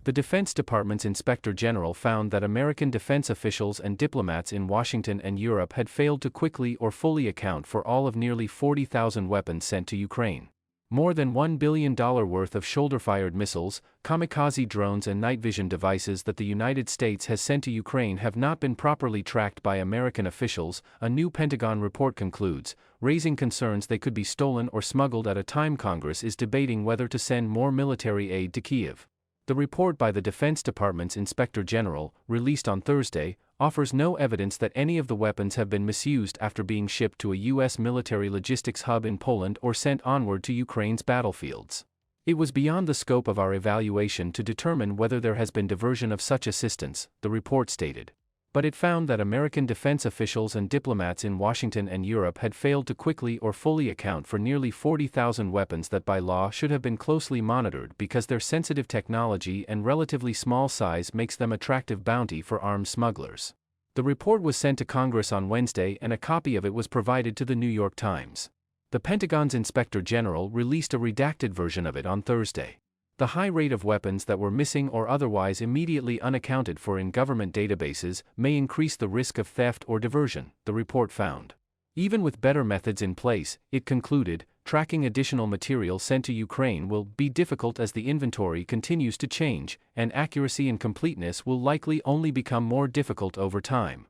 The Defense Department's Inspector General found that American defense officials and diplomats in Washington and Europe had failed to quickly or fully account for all of nearly 40,000 weapons sent to Ukraine. More than $1 billion worth of shoulder-fired missiles, kamikaze drones and night vision devices that the United States has sent to Ukraine have not been properly tracked by American officials, a new Pentagon report concludes, raising concerns they could be stolen or smuggled at a time Congress is debating whether to send more military aid to Kyiv. The report by the Defense Department's Inspector General, released on Thursday, offers no evidence that any of the weapons have been misused after being shipped to a U.S. military logistics hub in Poland or sent onward to Ukraine's battlefields. It was beyond the scope of our evaluation to determine whether there has been diversion of such assistance, the report stated. But it found that American defense officials and diplomats in Washington and Europe had failed to quickly or fully account for nearly 40,000 weapons that by law should have been closely monitored because their sensitive technology and relatively small size makes them attractive bounty for arms smugglers. The report was sent to Congress on Wednesday and a copy of it was provided to the New York Times. The Pentagon's Inspector General released a redacted version of it on Thursday. The high rate of weapons that were missing or otherwise immediately unaccounted for in government databases may increase the risk of theft or diversion, the report found. Even with better methods in place, it concluded, tracking additional material sent to Ukraine will be difficult as the inventory continues to change, and accuracy and completeness will likely only become more difficult over time.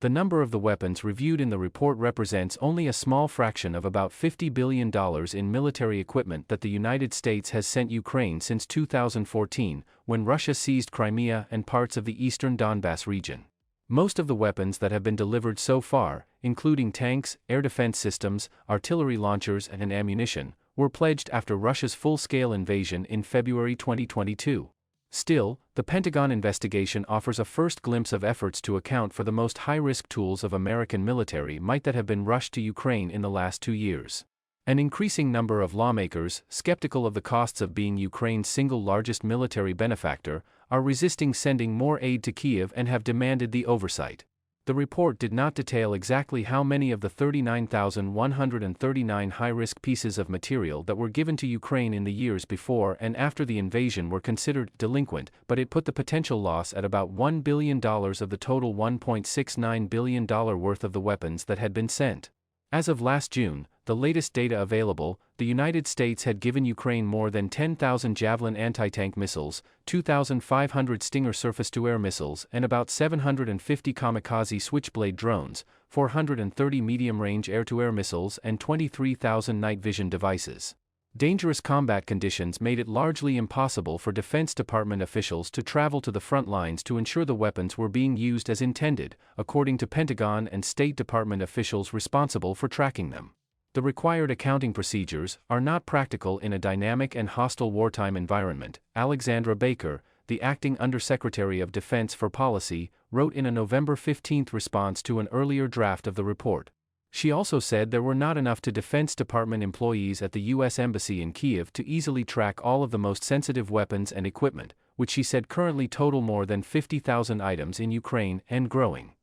The number of the weapons reviewed in the report represents only a small fraction of about $50 billion in military equipment that the United States has sent Ukraine since 2014, when Russia seized Crimea and parts of the eastern Donbass region. Most of the weapons that have been delivered so far, including tanks, air defense systems, artillery launchers, and ammunition, were pledged after Russia's full-scale invasion in February 2022. Still, the Pentagon investigation offers a first glimpse of efforts to account for the most high-risk tools of American military might that have been rushed to Ukraine in the last 2 years. An increasing number of lawmakers, skeptical of the costs of being Ukraine's single largest military benefactor, are resisting sending more aid to Kyiv and have demanded the oversight. The report did not detail exactly how many of the 39,139 high-risk pieces of material that were given to Ukraine in the years before and after the invasion were considered delinquent, but it put the potential loss at about $1 billion of the total $1.69 billion worth of the weapons that had been sent. As of last June, the latest data available, the United States had given Ukraine more than 10,000 Javelin anti-tank missiles, 2,500 Stinger surface-to-air missiles, and about 750 kamikaze Switchblade drones, 430 medium-range air-to-air missiles, and 23,000 night vision devices. Dangerous combat conditions made it largely impossible for Defense Department officials to travel to the front lines to ensure the weapons were being used as intended, according to Pentagon and State Department officials responsible for tracking them. The required accounting procedures are not practical in a dynamic and hostile wartime environment, Alexandra Baker, the acting Undersecretary of Defense for Policy, wrote in a November 15 response to an earlier draft of the report. She also said there were not enough Defense Department employees at the U.S. Embassy in Kyiv to easily track all of the most sensitive weapons and equipment, which she said currently total more than 50,000 items in Ukraine and growing.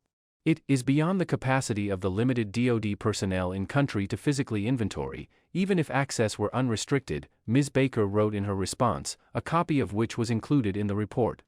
It is beyond the capacity of the limited DoD personnel in country to physically inventory, even if access were unrestricted, Ms. Baker wrote in her response, a copy of which was included in the report.